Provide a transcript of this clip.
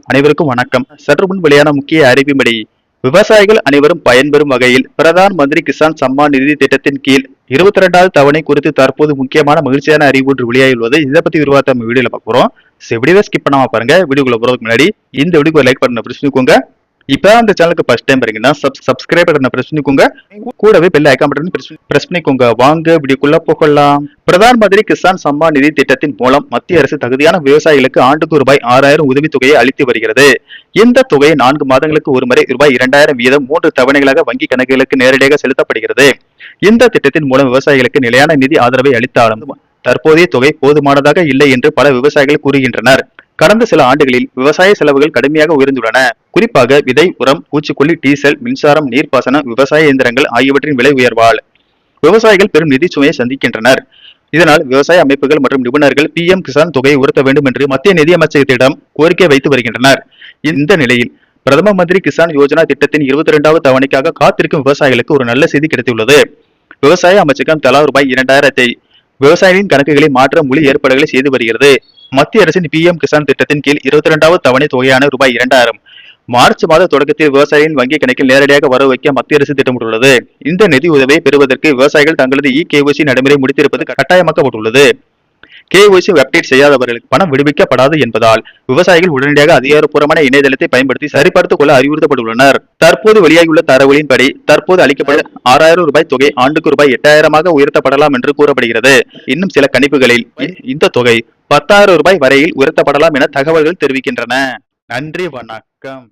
அனைவருக்கும் வணக்கம். சற்று முன் வெளியான முக்கிய அறிவின்படி விவசாயிகள் அனைவரும் பயன்பெறும் வகையில் பிரதான் மந்திரி கிசான் சம்மான் நிதி திட்டத்தின் கீழ் 22வது தவணை குறித்து தற்போது முக்கியமான மகிழ்ச்சியான அறிவு ஒன்று வெளியாகியுள்ளது. இதை பத்தி விரிவாக நம்ம வீடியோல பார்க்க போறோம். வீடியோவை ஸ்கிப் பண்ணாம பாருங்க. வீடியோக்குள்ள போறதுக்கு முன்னாடி இந்த வீடியோக்கு லைக் பண்ண பிரஸ் பண்ணிக்கோங்க. இப்ப அந்த சேனலுக்கு ஃபர்ஸ்ட் டைம் பாருங்கன்னா சப்ஸ்கிரைப் பட்டனை பிரஸ் பண்ணிக்கோங்க. கூடவே பெல் ஐகான் பட்டனை பிரஸ் பண்ணிக்கோங்க. வாங்க வீடியோக்குள்ள போகலாம். பிரதான் மந்திரி கிசான் சம்மான் நிதி திட்டத்தின் மூலம் மத்திய அரசு தகுதியான விவசாயிகளுக்கு ஆண்டுக்கு ரூபாய் 6000 உதவித்தொகையை அளித்து வருகிறது. இந்த தொகை 4 மாதங்களுக்கு ஒருமுறை ரூபாய் 2000 வீதம் 3 தவணைகளாக வங்கி கணக்குகளுக்கு நேரடியாக செலுத்தப்படுகிறது. இந்த திட்டத்தின் மூலம் விவசாயிகளுக்கு நிலையான நிதி ஆதரவை அளித்தாலும் தற்போதைய தொகை போதுமானதாக இல்லை என்று பல விவசாயிகள் கூறுகின்றனர். கடந்த சில ஆண்டுகளில் விவசாய செலவுகள் கடுமையாக உயர்ந்துள்ளன. குறிப்பாக விதை, உரம், பூச்சிக்கொல்லி, டீசல், மின்சாரம், நீர்ப்பாசனம், விவசாய இயந்திரங்கள் ஆகியவற்றின் விலை உயர்வால் விவசாயிகள் பெரும் நிதி சுமையை சந்திக்கின்றனர். இதனால் விவசாய அமைப்புகள் மற்றும் நிபுணர்கள் PM கிசான் தொகையை உயர்த்த வேண்டும் என்று மத்திய நிதியமைச்சகத்திடம் கோரிக்கை வைத்து வருகின்றனர். இந்த நிலையில் பிரதம மந்திரி கிசான் யோஜனா திட்டத்தின் 22வது தவணைக்காக காத்திருக்கும் விவசாயிகளுக்கு ஒரு நல்ல செய்தி கிடைத்துள்ளது. விவசாய அமைச்சகம் தலா ரூபாய் 2000 விவசாயிகளின் கணக்குகளை மாற்ற மொழி ஏற்பாடுகளை செய்து வருகிறது. மத்திய அரசின் PM கிசான் திட்டத்தின் கீழ் 22வது தவணை தொகையான ரூபாய் 2000 மார்ச் மாத தொடக்கத்தில் விவசாயிகளின் வங்கி கணக்கில் நேரடியாக வரவு வைக்க மத்திய அரசு திட்டமிட்டுள்ளது. இந்த நிதி உதவியை பெறுவதற்கு விவசாயிகள் தங்களது KYC நடைமுறை முடித்திருப்பது கட்டாயமாக்கப்பட்டுள்ளது. KYC அப்டேட் செய்யாதவர்களுக்கு பணம் விடுவிக்கப்படாது என்பதால் விவசாயிகள் உடனடியாக அதிகாரப்பூர்வமான இணையதளத்தை பயன்படுத்தி சரிபார்த்துக் கொள்ள அறிவுறுத்தப்பட்டுள்ளனர். தற்போது வெளியாகியுள்ள தரவுகளின்படி தற்போது அளிக்கப்பட்ட 6000 ரூபாய் தொகை ஆண்டுக்கு ரூபாய் 8000 உயர்த்தப்படலாம் என்று கூறப்படுகிறது. இன்னும் சில கணிப்புகளில் இந்த தொகை 10,000 ரூபாய் வரையில் உயர்த்தப்படலாம் என தகவல்கள் தெரிவிக்கின்றன. நன்றி, வணக்கம்.